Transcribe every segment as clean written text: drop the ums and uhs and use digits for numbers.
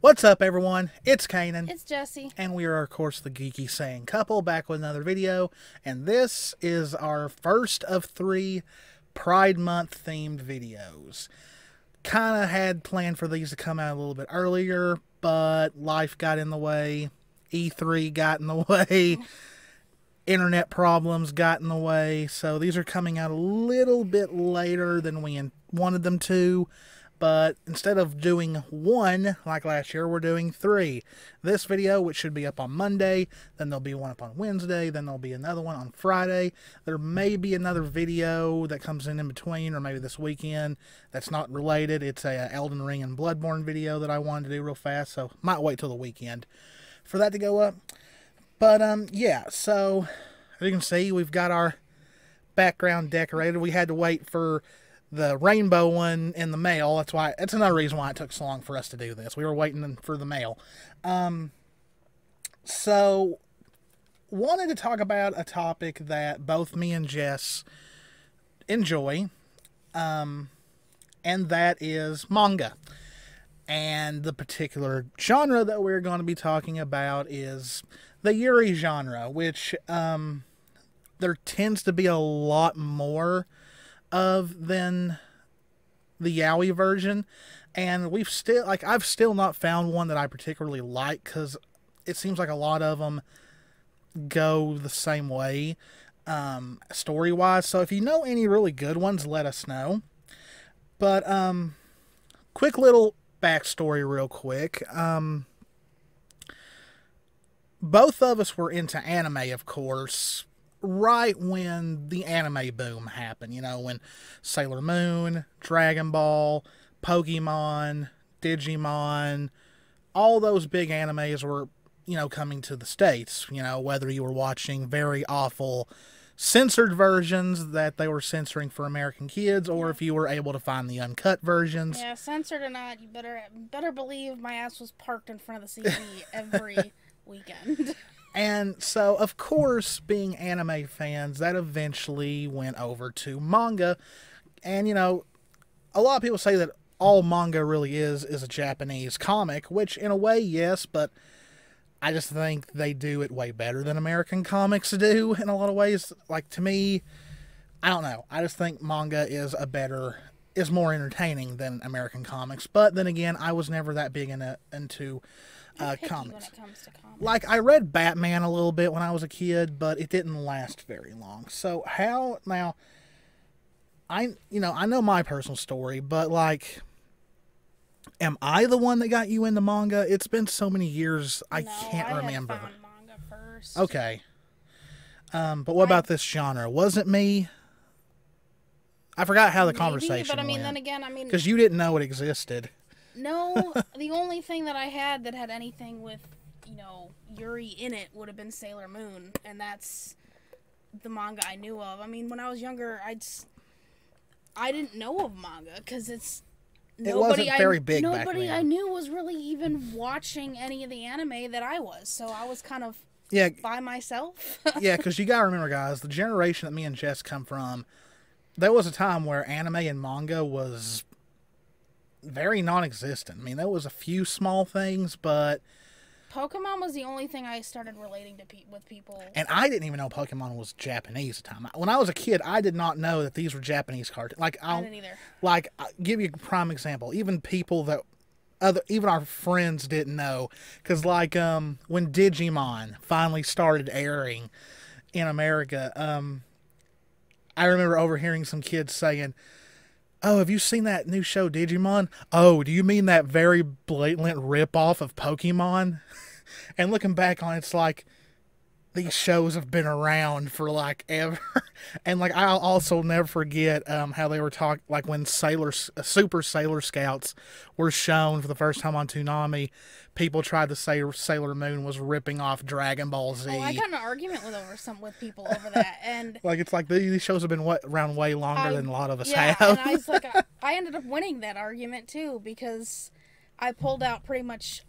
What's up, everyone? It's Kanan. It's Jessie. And we are, of course, the Geeky Saying Couple, back with another video. And this is our first of 3 Pride Month themed videos. Kind of had planned for these to come out a little bit earlier, but life got in the way. E3 got in the way. Internet problems got in the way. So these are coming out a little bit later than we wanted them to. But instead of doing 1 like last year, we're doing 3. This video, which should be up on Monday, then there'll be one up on Wednesday, then there'll be another one on Friday. There may be another video that comes in between, or maybe this weekend, that's not related. It's a Elden Ring and Bloodborne video that I wanted to do real fast, so might wait till the weekend for that to go up. But, yeah, so, as you can see, we've got our background decorated. We had to wait for the rainbow one in the mail. That's another reason why it took so long for us to do this. We were waiting for the mail. So, wanted to talk about a topic that both me and Jess enjoy, and that is manga. And the particular genre that we're going to be talking about is the Yuri genre, which there tends to be a lot more of than the yaoi version, and I've still not found one that I particularly like, because it seems like a lot of them go the same way story wise. So if you know any really good ones, let us know. But quick little backstory real quick. Both of us were into anime, of course, right when the anime boom happened. You know, when Sailor Moon, Dragon Ball, Pokemon, Digimon, all those big animes were, you know, coming to the States. You know, whether you were watching very awful censored versions that they were censoring for American kids, or if you were able to find the uncut versions. Yeah, censored or not, you better believe my ass was parked in front of the TV every weekend. And so, of course, being anime fans, that eventually went over to manga. And, you know, a lot of people say that all manga really is a Japanese comic, which in a way, yes, but I just think they do it way better than American comics do in a lot of ways. Like, to me, I don't know. I just think manga is more entertaining than American comics. But then again, I was never that big into comics. When it comes to comics. Like, I read Batman a little bit when I was a kid, but it didn't last very long. So now, I know my personal story, but like, am I the one that got you into manga? It's been so many years, I can't remember. I found manga first. Okay. But what about this genre? Was it me? I forgot how the conversation but I mean, went. then again, because you didn't know it existed. No, the only thing that I had that had anything with, you know, Yuri in it would have been Sailor Moon, and that's the manga I knew of. I mean, when I was younger, I didn't know of manga, because it wasn't very big back then. Nobody I knew was really even watching any of the anime that I was, so I was kind of by myself. Yeah, because you gotta remember, guys, the generation that me and Jess come from, there was a time where anime and manga was very non-existent. I mean, there was a few small things, but Pokemon was the only thing I started relating to with people. And I didn't even know Pokemon was Japanese at the time. When I was a kid, I did not know that these were Japanese cartoons. Like, I didn't either. Like, I'll give you a prime example. Even people that even our friends didn't know, because like when Digimon finally started airing in America, I remember overhearing some kids saying, "Oh, have you seen that new show Digimon? Oh, do you mean that very blatant rip-off of Pokemon?" And looking back on it, it's like, these shows have been around for like ever. And like, I'll also never forget how they were talking, like when Super Sailor Scouts were shown for the first time on Toonami, people tried to say Sailor Moon was ripping off Dragon Ball Z. Oh, I got in an argument with people over that, and like, it's like these shows have been around way longer than a lot of us have. And I was like, I ended up winning that argument too, because I pulled out pretty much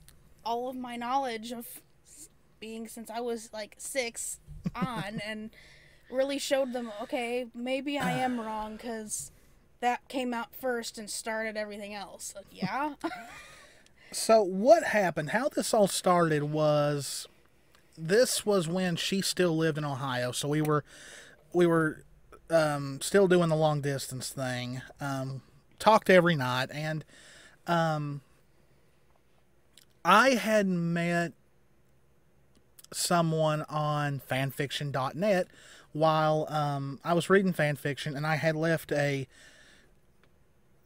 all of my knowledge of being since I was like 6 on, and really showed them, okay, maybe I am wrong, because that came out first and started everything else. Like, yeah. So what happened? How this all started was this was when she still lived in Ohio, so we were still doing the long distance thing. Talked every night, and I had met someone on fanfiction.net while I was reading fanfiction, and I had left a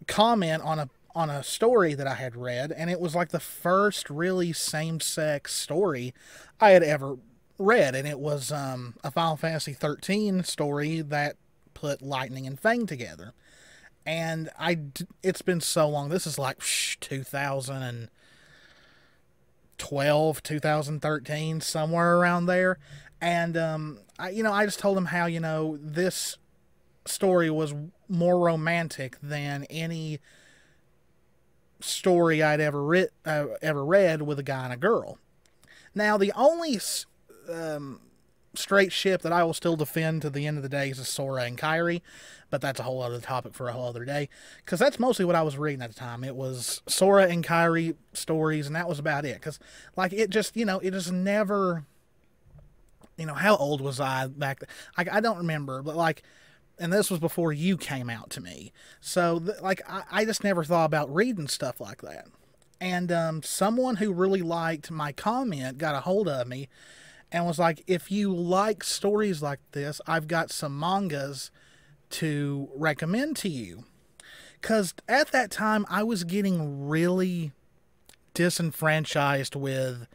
comment on a story that I had read, and it was like the first really same-sex story I had ever read, and it was a Final Fantasy 13 story that put Lightning and Fang together. And it's been so long. This is like 2012, 2013, somewhere around there. And I just told him how this story was more romantic than any story I'd ever read with a guy and a girl. Now, the only straight ship that I will still defend to the end of the day is Sora and Kairi, but that's a whole other topic for a whole other day, because that's mostly what I was reading at the time. It was Sora and Kairi stories, and that was about it, because, like, it just never, how old was I back then? I don't remember, but, like, and this was before you came out to me. So, I just never thought about reading stuff like that. And someone who really liked my comment got a hold of me and was like, if you like stories like this, I've got some mangas to recommend to you. Because at that time, I was getting really disenfranchised with,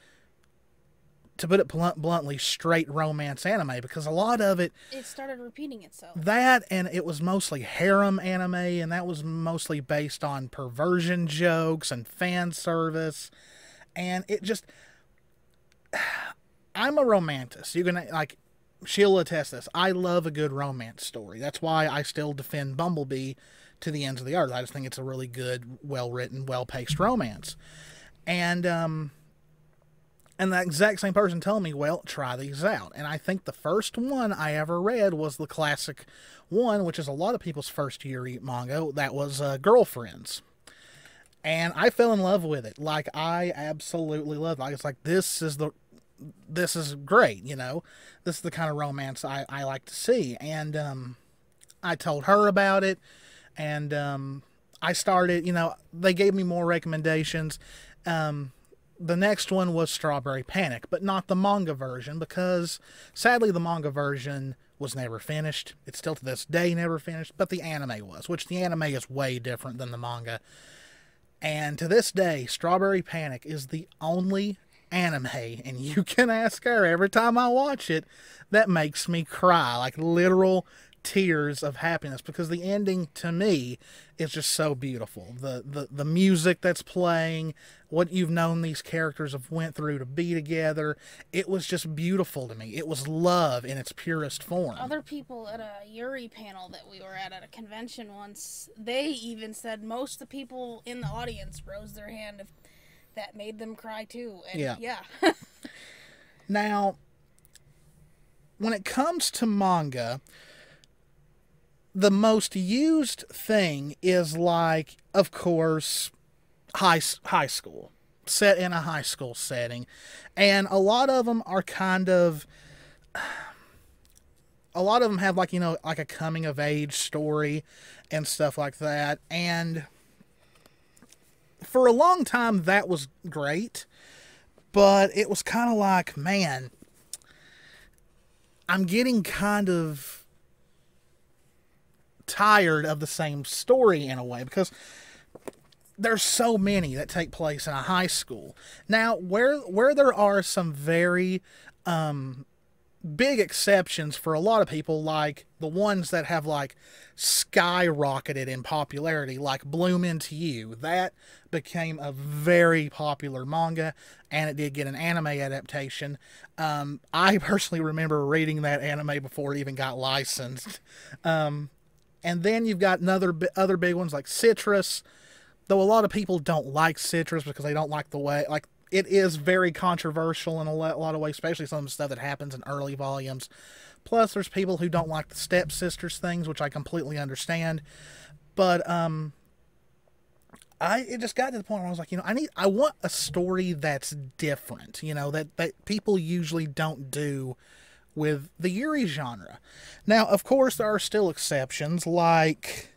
to put it bluntly, straight romance anime, because a lot of it started repeating itself. That, and it was mostly harem anime, and that was mostly based on perversion jokes and fan service, and it just, I'm a romantic. You're gonna, like, she'll attest this. I love a good romance story. That's why I still defend Bumblebee to the ends of the earth. I just think it's a really good, well-written, well-paced romance. And that exact same person told me, well, try these out. And I think the first one I ever read was the classic one, which is a lot of people's first Yuri manga. That was Girlfriends. And I fell in love with it. Like, I absolutely loved it. I was like, this is great, This is the kind of romance I like to see. And I told her about it. And I started, they gave me more recommendations. The next one was Strawberry Panic, but not the manga version, because sadly the manga version was never finished. It's still to this day never finished, but the anime was, which the anime is way different than the manga. And to this day, Strawberry Panic is the only anime, and you can ask her, every time I watch it, that makes me cry, like literal tears of happiness, because the ending to me is just so beautiful. The music that's playing, what you've known these characters have went through to be together, it was just beautiful to me. It was love in its purest form. Other people at a Yuri panel that we were at a convention once, they even said most of the people in the audience rose their hand if that made them cry too. And yeah. Now, when it comes to manga, the most used thing is, like, of course, high school, set in a high school setting. And a lot of them are a lot of them have, like, like a coming of age story and stuff like that. And for a long time, that was great. But it was kind of like, man, I'm getting kind of tired of the same story in a way, because there's so many that take place in a high school. Now, where there are some very big exceptions for a lot of people, like the ones that have, like, skyrocketed in popularity, like Bloom Into You, that became a very popular manga, and it did get an anime adaptation. I personally remember reading that anime before it even got licensed. And then you've got other big ones like Citrus, though a lot of people don't like Citrus because they don't like the way, like, it is very controversial in a lot of ways, especially some of the stuff that happens in early volumes. Plus, there's people who don't like the stepsisters things, which I completely understand. But it just got to the point where I was like, I want a story that's different, that people usually don't do with the Yuri genre. Now, of course, there are still exceptions, like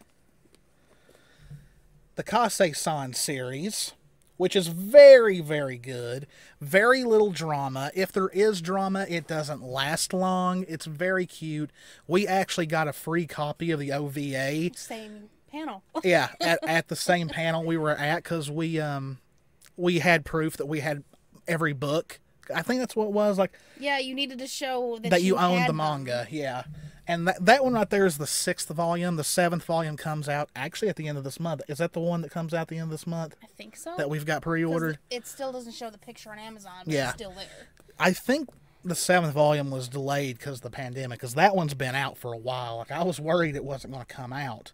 the Kase-san series, which is very, very good. Very little drama. If there is drama, it doesn't last long. It's very cute. We actually got a free copy of the OVA. Same panel. Yeah, at the same panel we were at, because we had proof that we had every book. I think that's what it was. Like, yeah, you needed to show that you owned had the manga. Yeah. And that one right there is the 6th volume. The 7th volume comes out actually at the end of this month. Is that the one that comes out the end of this month? I think so. That we've got pre-ordered? It still doesn't show the picture on Amazon, but yeah. It's still there. I think the 7th volume was delayed because of the pandemic, because that one's been out for a while. Like, I was worried it wasn't going to come out.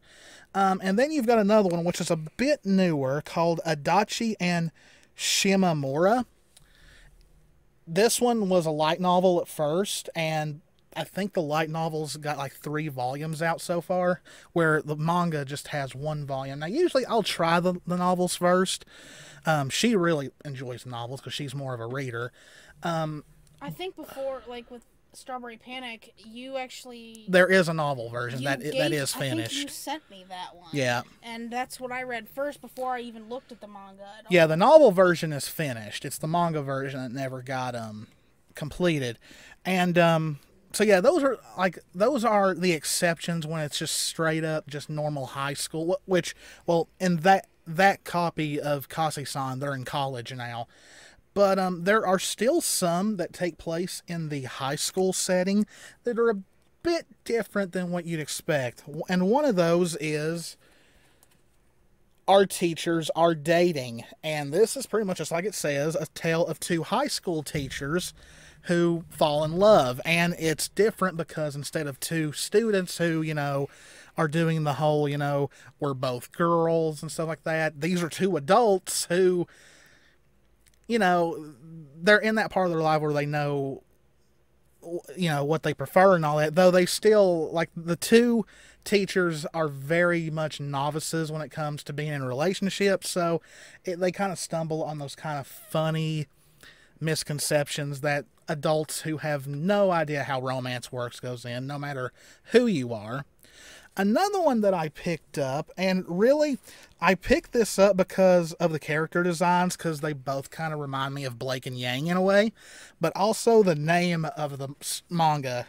And then you've got another one, which is a bit newer, called Adachi and Shimamura. This one was a light novel at first, and I think the light novel's got like 3 volumes out so far, where the manga just has 1 volume. Now, usually I'll try the novels first. She really enjoys novels because she's more of a reader. I think before, like with Strawberry Panic, you actually... There is a novel version that is finished. I think you sent me that one. Yeah. And that's what I read first before I even looked at the manga. Yeah, the novel version is finished. It's the manga version that never got completed. And so yeah, those are the exceptions when it's just straight up just normal high school, which, well, in that copy of Kase-san, they're in college now. But there are still some that take place in the high school setting that are a bit different than what you'd expect. And one of those is our teachers are dating. And this is pretty much, just like it says, a tale of 2 high school teachers who fall in love. And it's different because instead of 2 students who, are doing the whole, we're both girls and stuff like that, these are 2 adults who... they're in that part of their life where they know, what they prefer and all that. Though they still, like, the 2 teachers are very much novices when it comes to being in relationships. So they kind of stumble on those kind of funny misconceptions that adults who have no idea how romance works goes in, no matter who you are. Another one that I picked up, and really, I picked this up because of the character designs, because they both kind of remind me of Blake and Yang in a way, but also the name of the manga.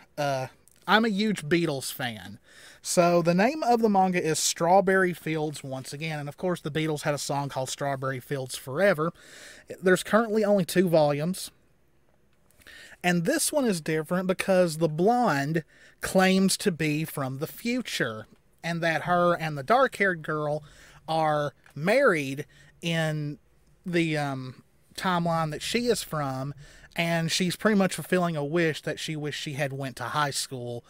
I'm a huge Beatles fan, so the name of the manga is Strawberry Fields once again, and of course the Beatles had a song called Strawberry Fields Forever. There's currently only 2 volumes. And this one is different because the blonde claims to be from the future, and that her and the dark-haired girl are married in the timeline that she is from, and she's pretty much fulfilling a wish that she wished she had went to high school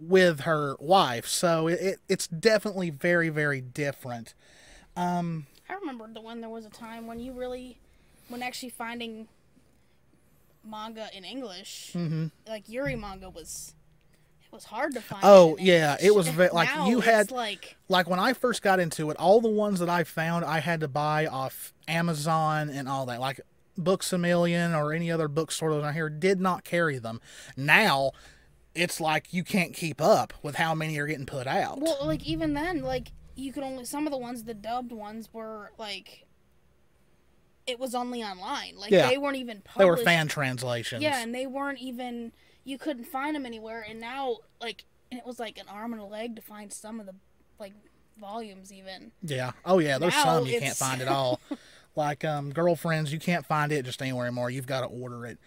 with her wife. So it's definitely very, very different. I remember when there was a time when actually finding manga in English, like Yuri manga was hard to find. Oh yeah, it was like now you had like when I first got into it, all the ones that I found I had to buy off Amazon and all that. Like Books A Million or any other bookstore around here did not carry them. Now it's like you can't keep up with how many are getting put out. Well, like even then, like you could only, some of the ones, the dubbed ones were like, it was only online. Like, yeah. they weren't even published. They were fan translations. Yeah, and they weren't even, you couldn't find them anywhere. And now, like, and it was like an arm and a leg to find some of the, like, volumes even. Yeah. Oh, yeah, there's now some you can't find at all. Like, Girlfriends, you can't find it just anywhere anymore. You've got to order it.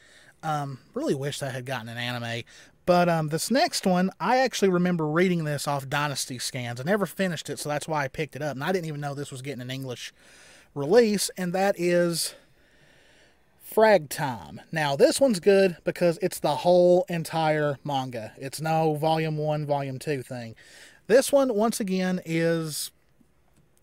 Really wish that had gotten an anime. But this next one, I actually remember reading this off Dynasty Scans. I never finished it, so that's why I picked it up. And I didn't even know this was getting an English release, and that is Frag Time. Now, this one's good because it's the whole entire manga. It's no Volume 1, Volume 2 thing. This one, once again, is,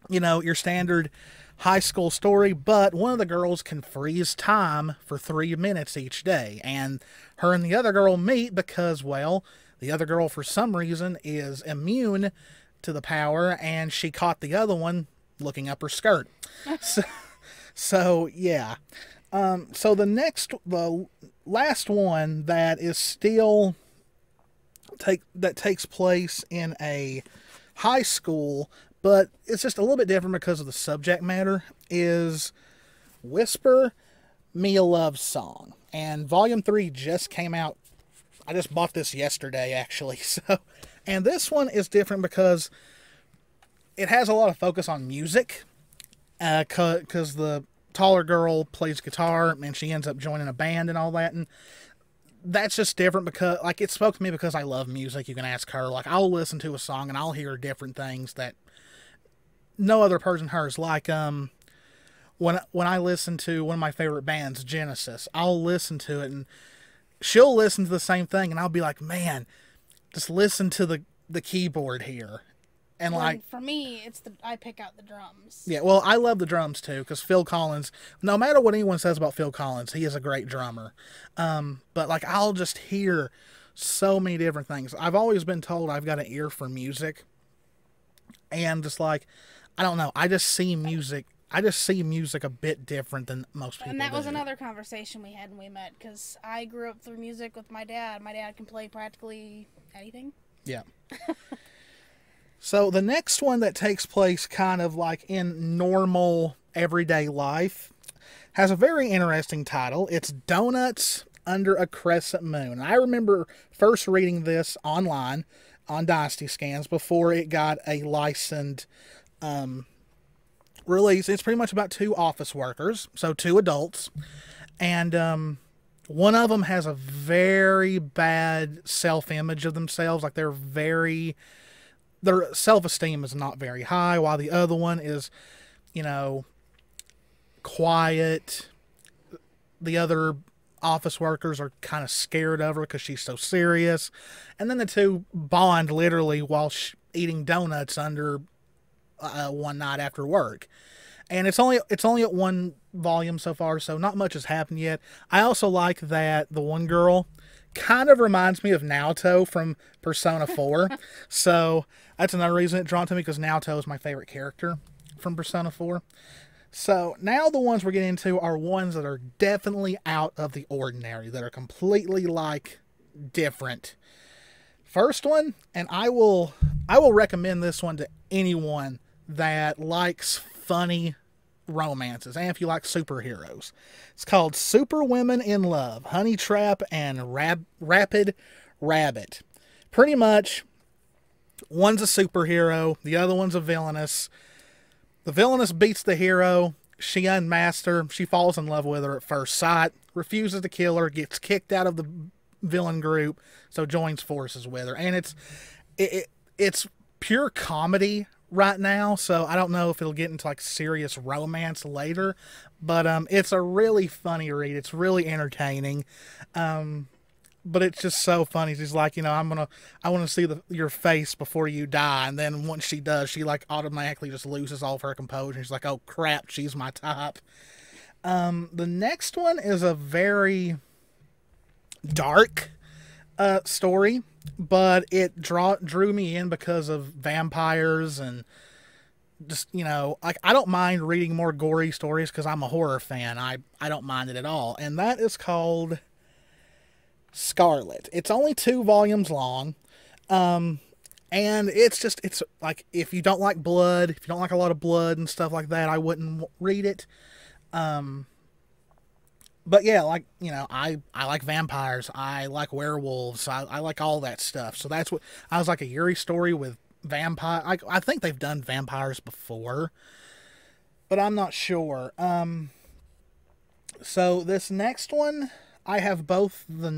you know, your standard high school story, but one of the girls can freeze time for 3 minutes each day, and her and the other girl meet because, well, the other girl, for some reason, is immune to the power, and she caught the other one looking up her skirt. So yeah. So the last one that is still that takes place in a high school, but it's just a little bit different because of the subject matter, is Whisper Me a Love Song. And Volume 3 just came out. I just bought this yesterday, actually. So, and this one is different because it has a lot of focus on music. Because the taller girl plays guitar and she ends up joining a band and all that. And that's just different because, like, it spoke to me because I love music. You can ask her. Like, I'll listen to a song and I'll hear different things that no other person hears. Like, when I listen to one of my favorite bands, Genesis, I'll listen to it and she'll listen to the same thing and I'll be like, man, just listen to the keyboard here. And like, for me, I pick out the drums. Yeah, well, I love the drums too, because Phil Collins, no matter what anyone says about Phil Collins, he is a great drummer. But like, I'll just hear so many different things. I've always been told I've got an ear for music. And just like, I don't know, I just see music a bit different than most people. And that was do. another conversation we had when we met, because I grew up through music with my dad. My dad can play practically anything. Yeah. So the next one that takes place kind of like in normal everyday life has a very interesting title. It's Donuts Under a Crescent Moon. And I remember first reading this online on Dynasty Scans before it got a licensed release. It's pretty much about two office workers, so two adults, and one of them has a very bad self-image of themselves. Like, their self-esteem is not very high, while the other one is, quiet. The other office workers are kind of scared of her because she's so serious. And then the two bond literally while eating donuts under one night after work. And it's only at one volume so far, so not much has happened yet. I also like that the one girl kind of reminds me of Naoto from Persona 4. So that's another reason it drawn to me, because Naoto is my favorite character from Persona 4. So now the ones we're getting into are ones that are definitely out of the ordinary, that are completely like different. First one, and I will recommend this one to anyone that likes funny romances, and if you like superheroes. It's called Super Women in Love, Honey Trap and Rapid Rabbit. Pretty much, one's a superhero, the other one's a villainess. The villainess beats the hero, she unmasks her, she falls in love with her at first sight, refuses to kill her, gets kicked out of the villain group, so joins forces with her. And it's pure comedy right now, so I don't know if it'll get into like serious romance later, but it's a really funny read. It's really entertaining, but it's just so funny. She's like, I want to see your face before you die, and then once she does, she like automatically just loses all of her composure. She's like, oh crap, she's my type. The next one is a very dark story, but it drew me in because of vampires and just, like, I don't mind reading more gory stories because I'm a horror fan. I don't mind it at all. And that is called Scarlet. It's only 2 volumes long. And it's like, if you don't like blood, if you don't like a lot of blood and stuff like that, I wouldn't read it. But yeah, like, I like vampires. I like werewolves. I like all that stuff. So that's what I was like, a Yuri story with vampire. I think they've done vampires before, but I'm not sure. So this next one, I have both the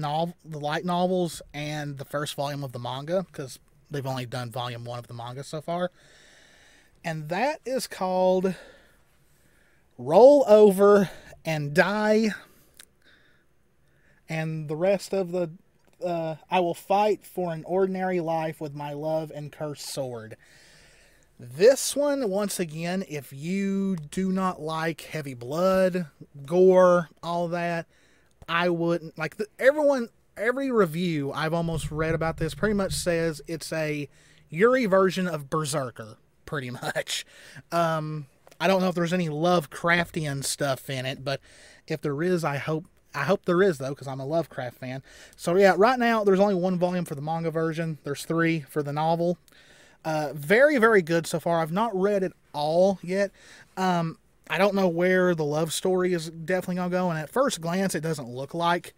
light novels and the first volume of the manga, because they've only done volume 1 of the manga so far. And that is called Roll Over and Die. And the rest of the, I will fight for an ordinary life with my love and cursed sword. This one, once again, if you do not like heavy blood, gore, all that, I wouldn't, like, every review I've almost read about this pretty much says it's a Yuri version of Berserker. pretty much. I don't know if there's any Lovecraftian stuff in it, but if there is, I hope there is, though, because I'm a Lovecraft fan. So yeah, right now there's only 1 volume for the manga version. There's 3 for the novel. Very, very good so far. I've not read it all yet. I don't know where the love story is definitely going to go, and at first glance it doesn't look like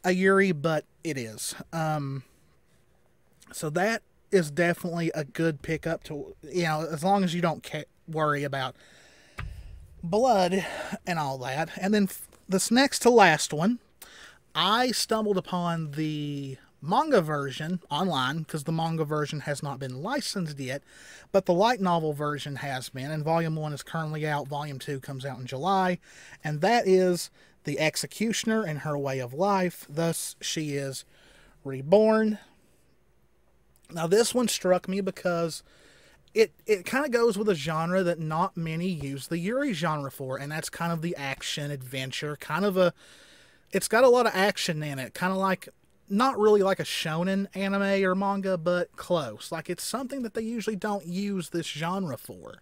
a Yuri, but it is. So that is definitely a good pickup to, as long as you don't worry about blood and all that. And then this next to last one, I stumbled upon the manga version online, because the manga version has not been licensed yet, but the light novel version has been, and volume 1 is currently out. Volume 2 comes out in July, and that is The Executioner and Her Way of Life. Thus, she is reborn. Now, this one struck me because it kind of goes with a genre that not many use the Yuri genre for, and that's kind of the action adventure, it's got a lot of action in it, kind of like, not really like a shonen anime or manga, but close. Like, it's something that they usually don't use this genre for.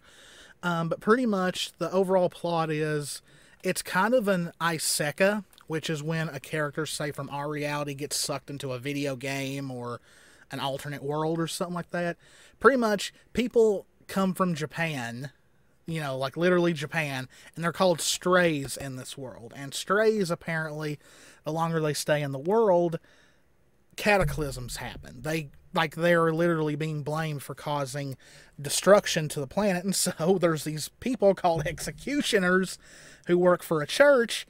But pretty much the overall plot is, it's kind of an isekai, which is when a character, say from our reality, gets sucked into a video game or an alternate world or something like that. Pretty much, people come from Japan, like literally Japan, and they're called strays in this world. And strays, apparently, the longer they stay in the world, cataclysms happen. They're literally being blamed for causing destruction to the planet, and so there's these people called executioners who work for a church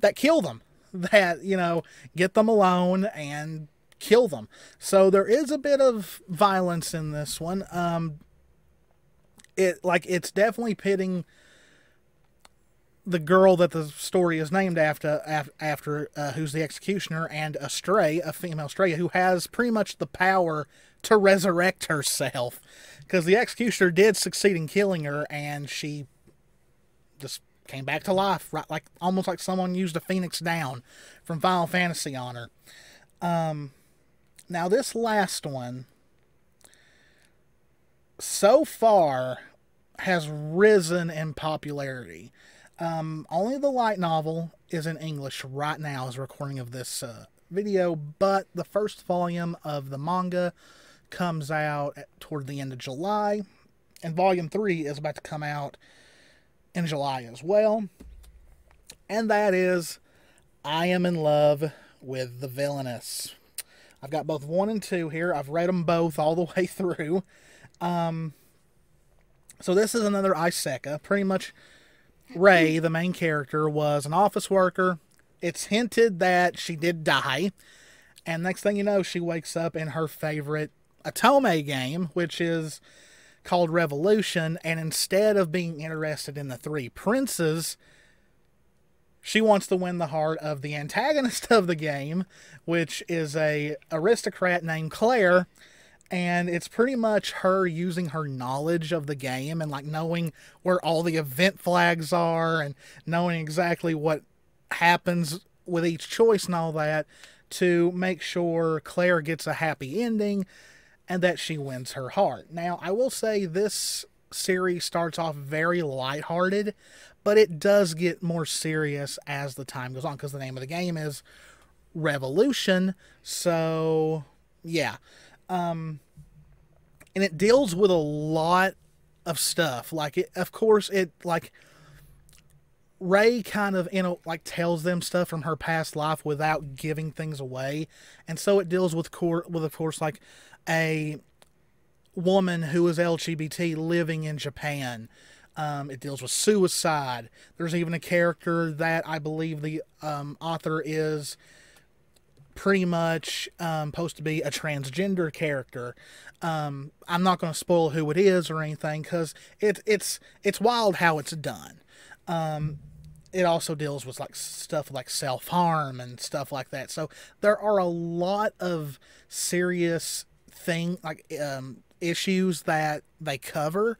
that kill them, that, get them alone and kill them. So there is a bit of violence in this one. It's definitely pitting the girl that the story is named after, who's the executioner, and a stray, a female stray, who has pretty much the power to resurrect herself, because the executioner did succeed in killing her, and she just came back to life, right? Like, almost like someone used a Phoenix Down from Final Fantasy on her. Now, this last one, so far, has risen in popularity. Only the light novel is in English right now as a recording of this video, but the first volume of the manga comes out toward the end of July, and volume 3 is about to come out in July as well. And that is I Am in Love with the Villainess. I've got both 1 and 2 here. I've read them both all the way through. So this is another isekai. Pretty much, Rei, the main character, was an office worker. It's hinted that she did die. And next thing you know, she wakes up in her favorite Otome game, which is called Revolution. And instead of being interested in the 3 princes, she wants to win the heart of the antagonist of the game, which is a aristocrat named Claire. And it's pretty much her using her knowledge of the game and like knowing where all the event flags are and knowing exactly what happens with each choice and all that to make sure Claire gets a happy ending and that she wins her heart. Now, I will say this series starts off very lighthearted, but it does get more serious as the time goes on, because the name of the game is Revolution. So, yeah. And it deals with a lot of stuff. Rei kind of, tells them stuff from her past life without giving things away. And so it deals with, of course, like a woman who is LGBT living in Japan. It deals with suicide. There's even a character that I believe the author is pretty much supposed to be a transgender character. I'm not going to spoil who it is or anything, because it's wild how it's done. It also deals with stuff like self-harm and stuff like that. So there are a lot of serious issues that they cover,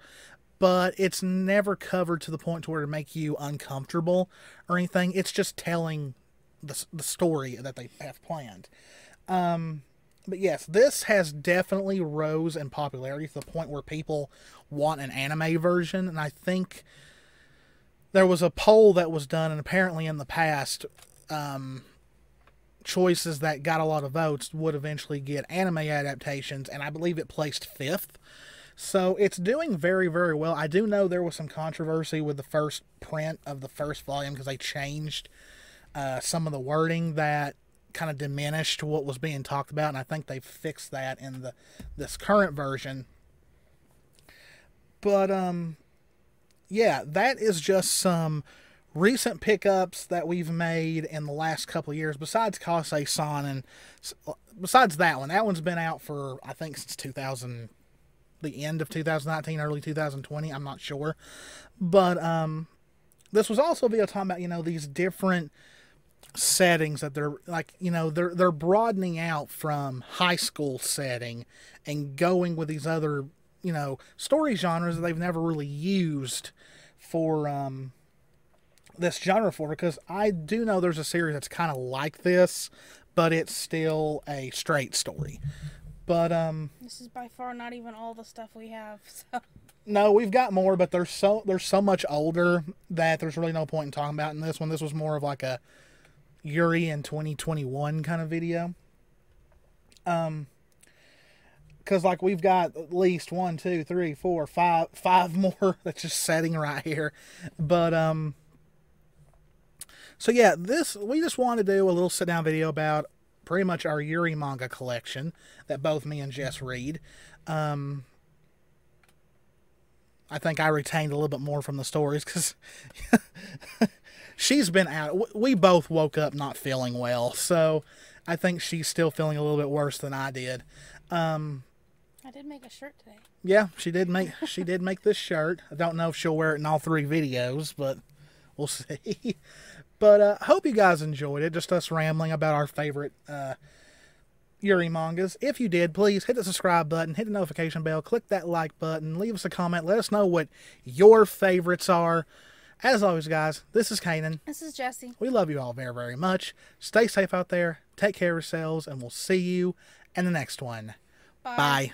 but it's never covered to the point to where to make you uncomfortable or anything. It's just telling the story that they have planned. But yes, this has definitely rose in popularity to the point where people want an anime version. And I think there was a poll that was done, and apparently in the past, choices that got a lot of votes would eventually get anime adaptations, and I believe it placed 5th. So it's doing very, very well. I do know there was some controversy with the first print of the first volume because they changed some of the wording that kind of diminished what was being talked about, and I think they've fixed that in this current version. But yeah, that is just some recent pickups that we've made in the last couple of years, besides Kase-san, and besides that one. That one's been out for, I think, since the end of 2019, early 2020, I'm not sure. But this was also a video talking about, you know, these different settings that they're, like, you know, they're broadening out from high school setting and going with these other, you know, story genres that they've never really used for this genre for, because I do know there's a series that's kind of like this, but it's still a straight story. But this is by far not even all the stuff we have. So. No, we've got more, but they're so much older that there's really no point in talking about in this one. This was more of like a Yuri in 2021 kind of video. Because, like, we've got at least 1, 2, 3, 4, 5 more that's just sitting right here. But so yeah, we just wanted to do a little sit down video about pretty much our Yuri manga collection that both me and Jess read. I think I retained a little bit more from the stories because she's been out. We both woke up not feeling well, so I think she's still feeling a little bit worse than I did. I did make a shirt today. Yeah, she did make this shirt. I don't know if she'll wear it in all 3 videos, but we'll see. But hope you guys enjoyed it. Just us rambling about our favorite Yuri mangas. If you did, please hit the subscribe button, hit the notification bell, click that like button, leave us a comment. Let us know what your favorites are. As always, guys, this is Kanan. This is Jessie. We love you all very, very much. Stay safe out there. Take care of yourselves, and we'll see you in the next one. Bye. Bye.